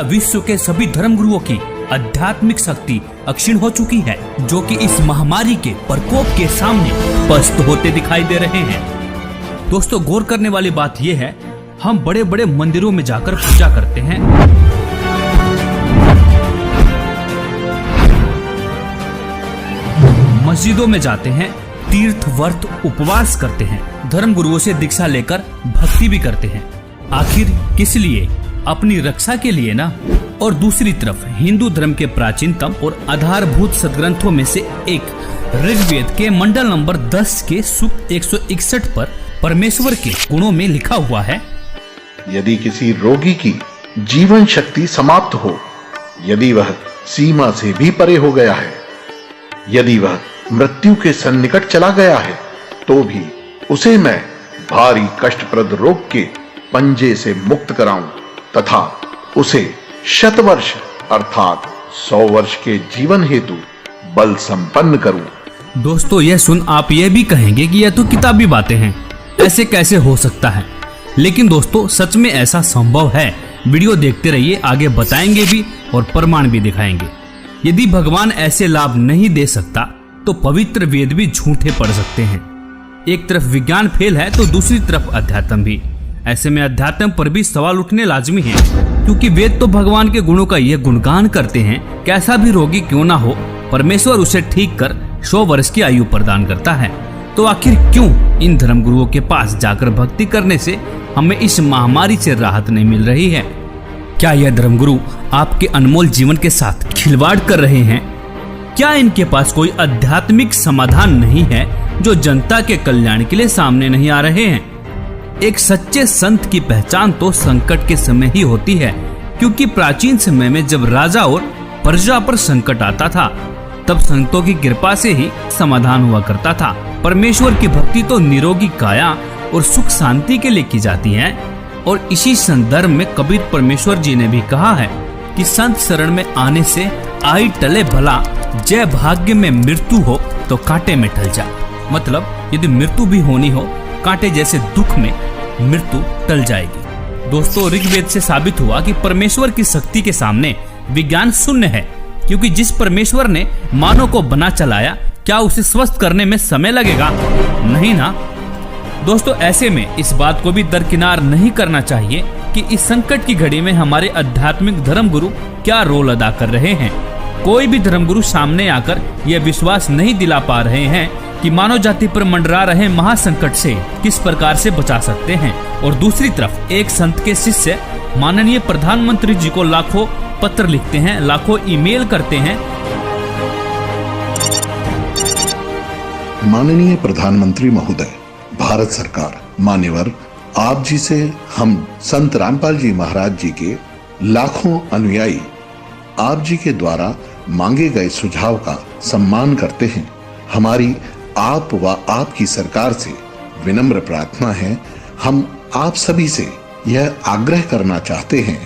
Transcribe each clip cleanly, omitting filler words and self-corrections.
विश्व के सभी धर्मगुरुओं की आध्यात्मिक शक्ति अक्षीण हो चुकी है, जो कि इस महामारी के प्रकोप के सामने पस्त होते दिखाई दे रहे हैं। दोस्तों, गौर करने वाली बात यह है, हम बड़े बड़े मंदिरों में जाकर पूजा करते हैं, मस्जिदों में जाते हैं, तीर्थ व्रत उपवास करते हैं, धर्मगुरुओं से दीक्षा लेकर भक्ति भी करते हैं। आखिर किस लिए? अपनी रक्षा के लिए ना। और दूसरी तरफ हिंदू धर्म के प्राचीनतम और आधारभूत सदग्रंथों में से एक ऋग्वेद के मंडल नंबर 10 के सूक्त 161 पर परमेश्वर के गुणों में लिखा हुआ है, यदि किसी रोगी की जीवन शक्ति समाप्त हो, यदि वह सीमा से भी परे हो गया है, यदि वह मृत्यु के सन्निकट चला गया है, तो भी उसे मैं भारी कष्टप्रद रोग के पंजे से मुक्त कराऊं तथा उसे शतवर्ष अर्थात 100 वर्ष के जीवन हेतु बल संपन्न करूं। दोस्तों, यह सुन आप यह भी कहेंगे कि यह तो किताबी बातें हैं, ऐसे कैसे हो सकता है? लेकिन दोस्तों, सच में ऐसा संभव है। वीडियो देखते रहिए, आगे बताएंगे भी और प्रमाण भी दिखाएंगे। यदि भगवान ऐसे लाभ नहीं दे सकता तो पवित्र वेद भी झूठे पड़ सकते हैं। एक तरफ विज्ञान फेल है तो दूसरी तरफ अध्यात्म भी। ऐसे में अध्यात्म पर भी सवाल उठने लाजमी है, क्योंकि वेद तो भगवान के गुणों का यह गुणगान करते हैं, कैसा भी रोगी क्यों ना हो, परमेश्वर उसे ठीक कर 100 वर्ष की आयु प्रदान करता है। तो आखिर क्यों इन धर्मगुरुओं के पास जाकर भक्ति करने से हमें इस महामारी से राहत नहीं मिल रही है? क्या यह धर्मगुरु आपके अनमोल जीवन के साथ खिलवाड़ कर रहे हैं? क्या इनके पास कोई आध्यात्मिक समाधान नहीं है जो जनता के कल्याण के लिए सामने नहीं आ रहे हैं? एक सच्चे संत की पहचान तो संकट के समय ही होती है, क्योंकि प्राचीन समय में जब राजा और प्रजा पर संकट आता था, तब संतों की कृपा से ही समाधान हुआ करता था। परमेश्वर की भक्ति तो निरोगी काया और सुख शांति के लिए की जाती है। और इसी संदर्भ में कबीर परमेश्वर जी ने भी कहा है कि संत शरण में आने से आई टले भला, जय भाग्य में मृत्यु हो तो कांटे में टल जा। मतलब यदि मृत्यु भी होनी हो, कांटे जैसे दुख में मृत्यु टल जाएगी। दोस्तों, ऋग्वेद से साबित हुआ कि परमेश्वर की शक्ति के सामने विज्ञान शून्य है, क्योंकि जिस परमेश्वर ने मानव को बना चलाया, क्या उसे स्वस्थ करने में समय लगेगा? नहीं ना। दोस्तों, ऐसे में इस बात को भी दरकिनार नहीं करना चाहिए कि इस संकट की घड़ी में हमारे आध्यात्मिक धर्मगुरु क्या रोल अदा कर रहे हैं। कोई भी धर्मगुरु सामने आकर यह विश्वास नहीं दिला पा रहे हैं कि मानव जाति पर मंडरा रहे महासंकट से किस प्रकार से बचा सकते हैं। और दूसरी तरफ एक संत के शिष्य माननीय प्रधानमंत्री जी को लाखों पत्र लिखते हैं, लाखों ईमेल करते हैं। माननीय प्रधानमंत्री महोदय, भारत सरकार, मान्यवर, आप जी से हम संत रामपाल जी महाराज जी के लाखों अनुयायी आप जी के द्वारा मांगे गए सुझाव का सम्मान करते हैं। हमारी आप व आपकी सरकार से विनम्र प्रार्थना है, हम आप सभी से यह आग्रह करना चाहते हैं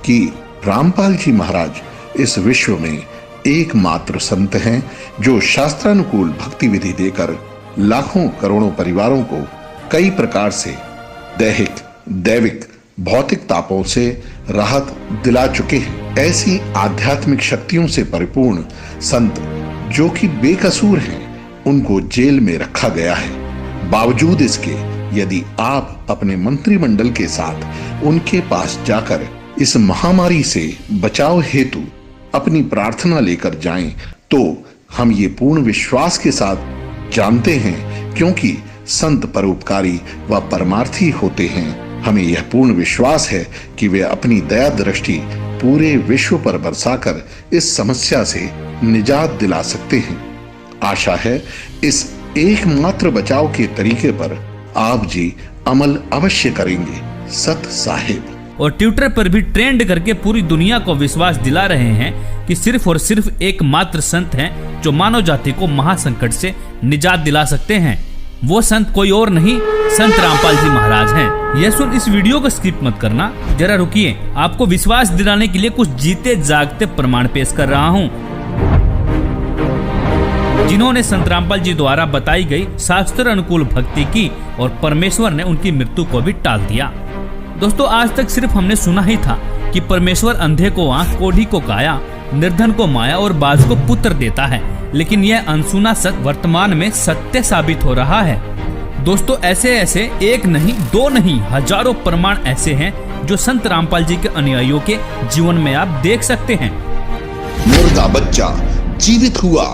कि रामपाल जी महाराज इस विश्व में एकमात्र संत हैं जो शास्त्रानुकूल भक्ति विधि देकर लाखों करोड़ों परिवारों को कई प्रकार से दैहिक, दैविक, भौतिक तापों से राहत दिला चुके हैं। ऐसी आध्यात्मिक शक्तियों से परिपूर्ण संत जो कि बेकसूर हैं, उनको जेल में रखा गया है। बावजूद इसके यदि आप अपने मंत्रिमंडल के साथ उनके पास जाकर इस महामारी से बचाव हेतु अपनी प्रार्थना लेकर जाएं, तो हम ये पूर्ण विश्वास के साथ जानते हैं, क्योंकि संत परोपकारी व परमार्थी होते हैं, हमें यह पूर्ण विश्वास है कि वे अपनी दया दृष्टि पूरे विश्व पर बरसाकर इस समस्या से निजात दिला सकते हैं। आशा है इस एकमात्र बचाव के तरीके पर आप जी अमल अवश्य करेंगे। सत साहिब। और ट्विटर पर भी ट्रेंड करके पूरी दुनिया को विश्वास दिला रहे हैं कि सिर्फ और सिर्फ एकमात्र संत हैं जो मानव जाति को महासंकट से निजात दिला सकते हैं। वो संत कोई और नहीं, संत रामपाल जी महाराज हैं। यह सुन इस वीडियो को स्किप मत करना, जरा रुकिए, आपको विश्वास दिलाने के लिए कुछ जीते जागते प्रमाण पेश कर रहा हूँ, जिन्होंने संत रामपाल जी द्वारा बताई गई शास्त्र अनुकूल भक्ति की और परमेश्वर ने उनकी मृत्यु को भी टाल दिया। दोस्तों आज तक सिर्फ हमने सुना ही था कि परमेश्वर अंधे को आंख, कोढ़ी को काया, निर्धन को माया और बाज को पुत्र देता है, लेकिन यह अनसुना सत्य वर्तमान में सत्य साबित हो रहा है। दोस्तों ऐसे ऐसे एक नहीं, दो नहीं, हजारों प्रमाण ऐसे हैं जो संत रामपाल जी के अनुयायियों के जीवन में आप देख सकते हैं। मुर्दा बच्चा जीवित हुआ।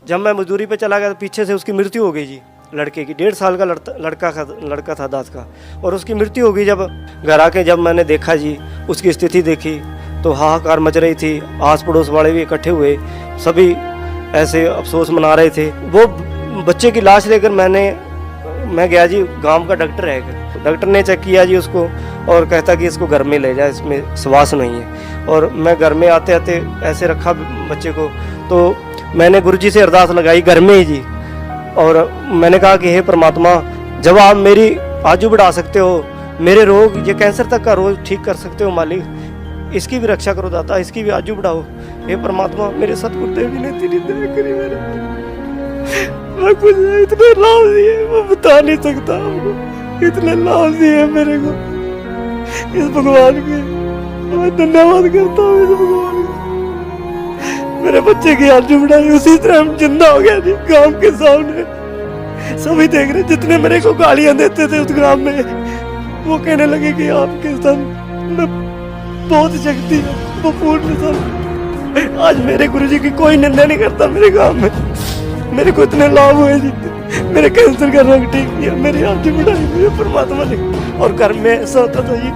जब मैं मजदूरी पे चला गया तो पीछे से उसकी मृत्यु हो गई जी, लड़के की। 1.5 साल का लड़का था दास का, और उसकी मृत्यु हो गई। जब घर आके जब मैंने देखा जी, उसकी स्थिति देखी तो हाहाकार मच रही थी। आस पड़ोस वाले भी इकट्ठे हुए, सभी ऐसे अफसोस मना रहे थे। वो बच्चे की लाश लेकर मैं गया जी, गांव का डॉक्टर है, डॉक्टर ने चेक किया जी उसको और कहता कि इसको घर में ले जाए, इसमें श्वास नहीं है। और मैं घर में आते आते ऐसे रखा बच्चे को, तो मैंने गुरुजी से अरदास लगाई घर में ही जी, और मैंने कहा कि हे परमात्मा, जब आप मेरी आजू बढ़ा सकते हो, मेरे रोग, ये कैंसर तक का रोग ठीक कर सकते हो मालिक, इसकी भी रक्षा करो दाता, इसकी भी आजू बढ़ाओ। हे परमात्मा, मेरे सतगुरुदेव ने तेरी दया करी मेरे, मैं कुछ इतने लाभ दिए मैं बता नहीं सकता आपको, इतने लाभ दिए मेरे को इस भगवान के, मैं धन्यवाद करता हूँ इस भगवान का। मेरे बच्चे की आजू बढ़ाई, उसी तरह हम जिंदा हो गया जी गांव के सामने, सभी देख रहे। जितने मेरे को गालियां देते थे उस ग्राम में, वो कहने लगे कि आपके संत में बहुत शक्ति है, वो पूर्ण संत। आज मेरे गुरुजी की कोई निंदा नहीं करता मेरे गांव में। मेरे को इतने लाभ हुए जी, मेरे कैंसर का रोग ठीक किया, मेरी आजू बढ़ाई मेरे परमात्मा ने। और घर में ऐसा होता था जी,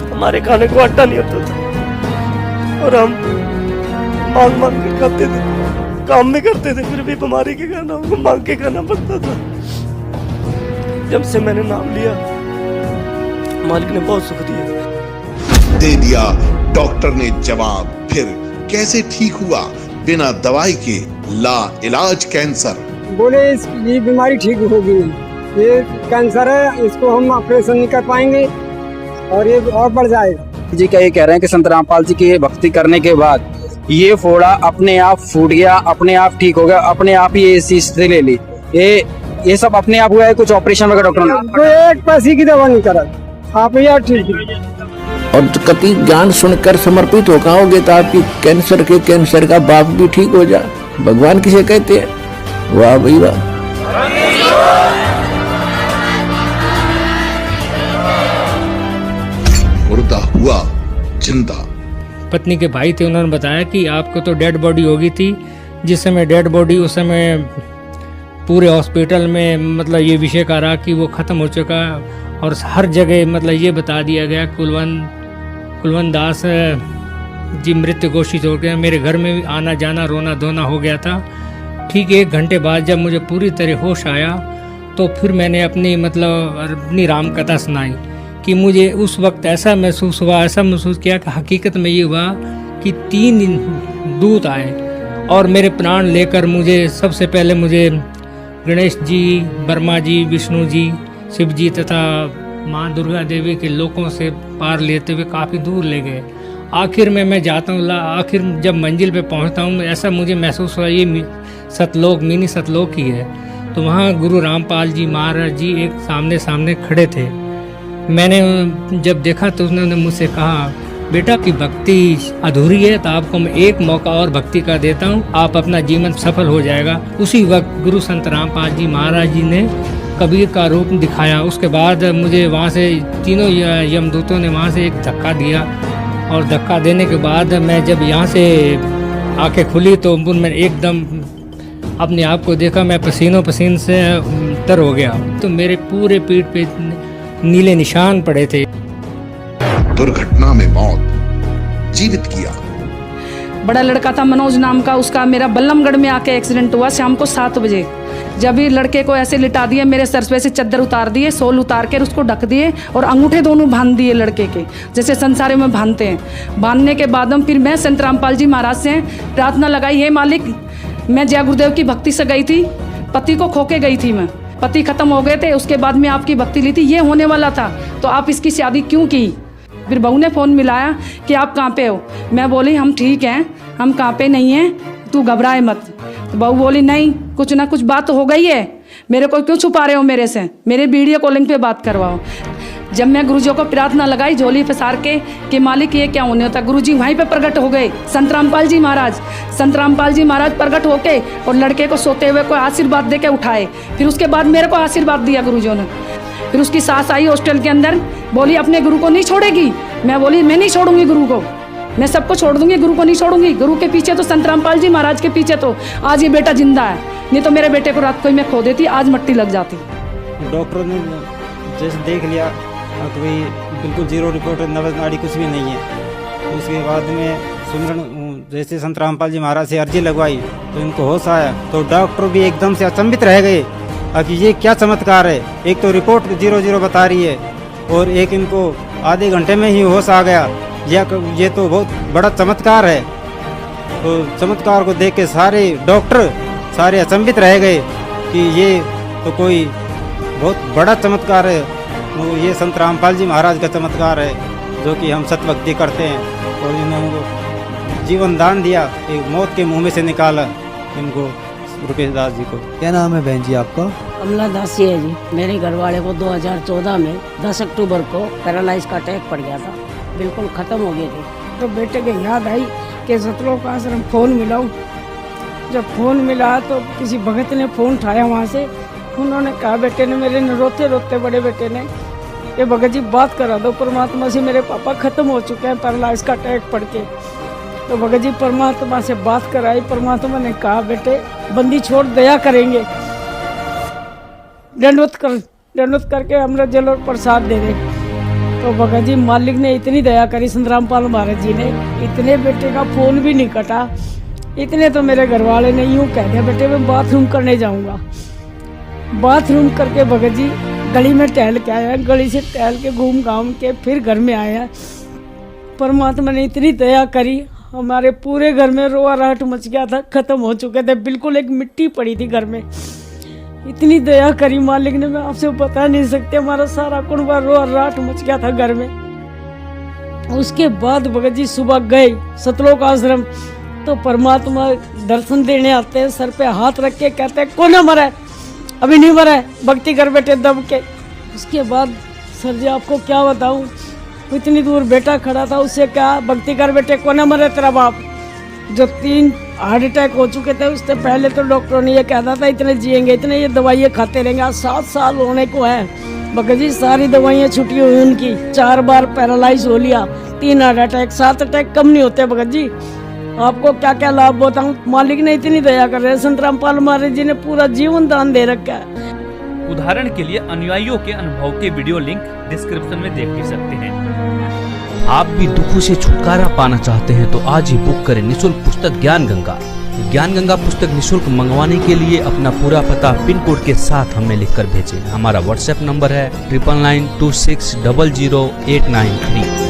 हमारे खाने को आटा नहीं होता था और हम मांग के खाते थे, काम भी करते थे, फिर भी बीमारी के कारण हमको मांग के खाना पड़ता था। जब से मैंने नाम लिया, मालिक ने बहुत सुख दिया। दे दिया डॉक्टर ने जवाब, फिर कैसे ठीक हुआ बिना दवाई के ला इलाज कैंसर? बोले ये बीमारी ठीक होगी, ये कैंसर है, इसको हम ऑपरेशन नहीं कर पाएंगे और ये और बढ़ जाएगा। जी क्या ये कह रहे हैं कि संत रामपाल जी की भक्ति करने के बाद ये फोड़ा अपने आप फूट गया, अपने आप ठीक हो गया, अपने आप ही ऐसी स्थिति ले ली, ये सब अपने आप हुआ है? कुछ ऑपरेशन वगैरह डॉक्टर ने? तो एक पैसे की दवा नहीं करा, आप यार ठीक है। और कति ज्ञान सुनकर समर्पित हो होगे तो आपकी कैंसर का बाप भी ठीक हो जा। भगवान किसे कहते हैं? वाह भाई वाह। मुर्दा हुआ जिंदा। पत्नी के भाई थे, उन्होंने बताया कि आपको तो डेड बॉडी हो गई थी। जिस समय डेड बॉडी, उस समय पूरे हॉस्पिटल में मतलब ये विषय का रहा कि वो ख़त्म हो चुका, और हर जगह मतलब ये बता दिया गया कुलवंत दास जी मृत घोषित हो गया। मेरे घर में आना जाना, रोना धोना हो गया था। ठीक 1 घंटे बाद जब मुझे पूरी तरह होश आया, तो फिर मैंने अपनी राम कथा सुनाई कि मुझे उस वक्त ऐसा महसूस किया कि हकीकत में ये हुआ कि 3 दूत आए और मेरे प्राण लेकर सबसे पहले मुझे गणेश जी, ब्रह्मा जी, विष्णु जी, शिव जी तथा माँ दुर्गा देवी के लोकों से पार लेते हुए काफ़ी दूर ले गए। आखिर में मैं जाता हूँ, आखिर जब मंजिल पे पहुँचता हूँ, ऐसा मुझे महसूस हुआ ये सतलोक, मिनी सतलोक ही है। तो वहाँ गुरु रामपाल जी महाराज जी एक सामने खड़े थे। मैंने जब देखा तो उन्होंने मुझसे कहा, बेटा की भक्ति अधूरी है, तो आपको मैं एक मौका और भक्ति का देता हूँ, आप अपना जीवन सफल हो जाएगा। उसी वक्त गुरु संत रामपाल जी महाराज जी ने कबीर का रूप दिखाया। उसके बाद मुझे वहाँ से तीनों यमदूतों ने वहाँ से एक धक्का दिया, और धक्का देने के बाद मैं जब यहाँ से आंखें खुली तो मैं एकदम अपने आप को देखा, मैं पसीन से तर हो गया। तो मेरे पूरे पीठ पे नीले निशान पड़े थे। दुर्घटना में मौत, जीवित किया। बड़ा लड़का था मनोज नाम का, उसका मेरा बल्लमगढ़ में आके एक्सीडेंट हुआ शाम को 7 बजे। जब भी लड़के को ऐसे लिटा दिए, मेरे सर पे से चादर उतार दिए, सोल उतार कर उसको ढक दिए और अंगूठे दोनों बांध दिए लड़के के, जैसे संसारे में बांधते हैं। बांधने के बाद फिर मैं संत रामपाल जी महाराज से प्रार्थना लगाई, हे मालिक, मैं जय गुरुदेव की भक्ति से गई थी, पति को खो के गई थी, मैं पति खत्म हो गए थे, उसके बाद में आपकी भक्ति ली थी, ये होने वाला था, तो आप इसकी शादी क्यों की? फिर बहू ने फ़ोन मिलाया कि आप कहाँ पे हो? मैं बोली हम ठीक हैं, हम कहाँ पे नहीं हैं, तू घबराए मत। तो बहू बोली नहीं, कुछ ना कुछ बात हो गई है, मेरे को क्यों छुपा रहे हो मेरे से, मेरे वीडियो कॉलिंग पे बात करवाओ। जब मैं गुरुजी को प्रार्थना लगाई झोली पसार के कि मालिक ये क्या होने होता, गुरुजी वहीं पे प्रकट हो गए। संत रामपाल जी महाराज प्रकट होके और लड़के को सोते हुए को आशीर्वाद दे के उठाए। फिर उसके बाद मेरे को आशीर्वाद दिया गुरुजी ने। फिर उसकी सास आई हॉस्टल के अंदर, बोली अपने गुरु को नहीं छोड़ेगी। मैं बोली मैं नहीं छोड़ूंगी गुरु को, मैं सबको छोड़ दूंगी, गुरु को नहीं छोड़ूंगी। गुरु के पीछे तो संत रामपाल जी महाराज के पीछे तो आज ये बेटा जिंदा है, नहीं तो मेरे बेटे को रात को ही मैं खो देती, आज मट्टी लग जाती। डॉक्टरों ने जैसे देख लिया तो भाई बिल्कुल जीरो रिपोर्ट है, नब्ज नाड़ी कुछ भी नहीं है। उसके बाद में सुमरन जैसे संत रामपाल जी महाराज से अर्जी लगवाई तो इनको होश आया, तो डॉक्टर भी एकदम से अचंभित रह गए कि ये क्या चमत्कार है। एक तो रिपोर्ट 0-0 बता रही है और एक इनको आधे घंटे में ही होश आ गया, ये तो बहुत बड़ा चमत्कार है। तो चमत्कार को देख के सारे डॉक्टर सारे अचंभित रह गए कि ये तो कोई बहुत बड़ा चमत्कार है। तो ये संत रामपाल जी महाराज का चमत्कार है जो कि हम सतभक्ति करते हैं। और इन्होंने जीवन दान दिया, एक मौत के मुंह में से निकाला इनको, रुपेश दास जी को। क्या नाम है बहन जी आपका? कमला दासी है जी। मेरे घर वाले को 2014 में 10 अक्टूबर को पैरालाइज का अटैक पड़ गया था, बिल्कुल ख़त्म हो गए थे। तो बेटे के याद आई कि सतलोक आश्रम फ़ोन मिलाऊं। जब फ़ोन मिला तो किसी भगत ने फ़ोन उठाया वहाँ से, उन्होंने कहा बेटे ने, मेरे ने रोते रोते बड़े बेटे ने, ये भगत जी बात करा दो परमात्मा से, मेरे पापा ख़त्म हो चुके हैं पैरालाइज का अटैक पड़ के। तो भगत जी परमात्मा से बात कराई, परमात्मा ने कहा बेटे बंदी छोड़, दया करेंगे, दंडवत करके अमृत जल और प्रसाद दे दे। तो भगत जी मालिक ने इतनी दया करी, संत रामपाल महाराज जी ने, इतने बेटे का फ़ोन भी नहीं कटा। इतने तो मेरे घर वाले ने यूँ कह दिया बेटे मैं बाथरूम करने जाऊँगा। बाथरूम करके भगत जी गली में टहल के आया, गली से टहल के घूम घाम के फिर घर में आया। परमात्मा ने इतनी दया करी, हमारे पूरे घर में रोआ राहट मच गया था, ख़त्म हो चुके थे, बिल्कुल एक मिट्टी पड़ी थी घर में। इतनी दया करी मालिक ने, मैं आपसे बता नहीं सकते, हमारा सारा कुनबा रोआ राहट मच गया था घर में। उसके बाद भगत जी सुबह गए सतलोक आश्रम, तो परमात्मा दर्शन देने आते हैं, सर पे हाथ रख के कहते हैं कौन मरा है? अभी नहीं मरा है, भक्ति कर बेटे दब के। उसके बाद सर जी आपको क्या बताऊं, इतनी दूर बेटा खड़ा था, उससे कहा भक्ति कर बेटे, कौन मरे तेरा बाप? जो 3 हार्ट अटैक हो चुके थे उससे पहले तो डॉक्टरों ने ये कहता था इतने जिएंगे, इतने ये दवाइयाँ खाते रहेंगे। आज 7 साल होने को है भगत जी, सारी दवाइयाँ छुट्टी हुई उनकी, 4 बार पैरालाइज हो लिया, 3 हार्ट अटैक, 7 अटैक कम नहीं होते भगत जी। आपको क्या क्या लाभ बताऊं, मालिक ने इतनी दया कर रहे हैं, संत रामपाल महाराज जी ने पूरा जीवन दान दे रखा है। उदाहरण के लिए अनुयायियों के अनुभव के वीडियो लिंक डिस्क्रिप्शन में देख भी सकते हैं। आप भी दुखों से छुटकारा पाना चाहते हैं तो आज ही बुक करें निःशुल्क पुस्तक ज्ञान गंगा। ज्ञान गंगा पुस्तक निःशुल्क मंगवाने के लिए अपना पूरा पता पिन कोड के साथ हमें लिखकर भेजें। हमारा व्हाट्सएप नंबर है 9992600893।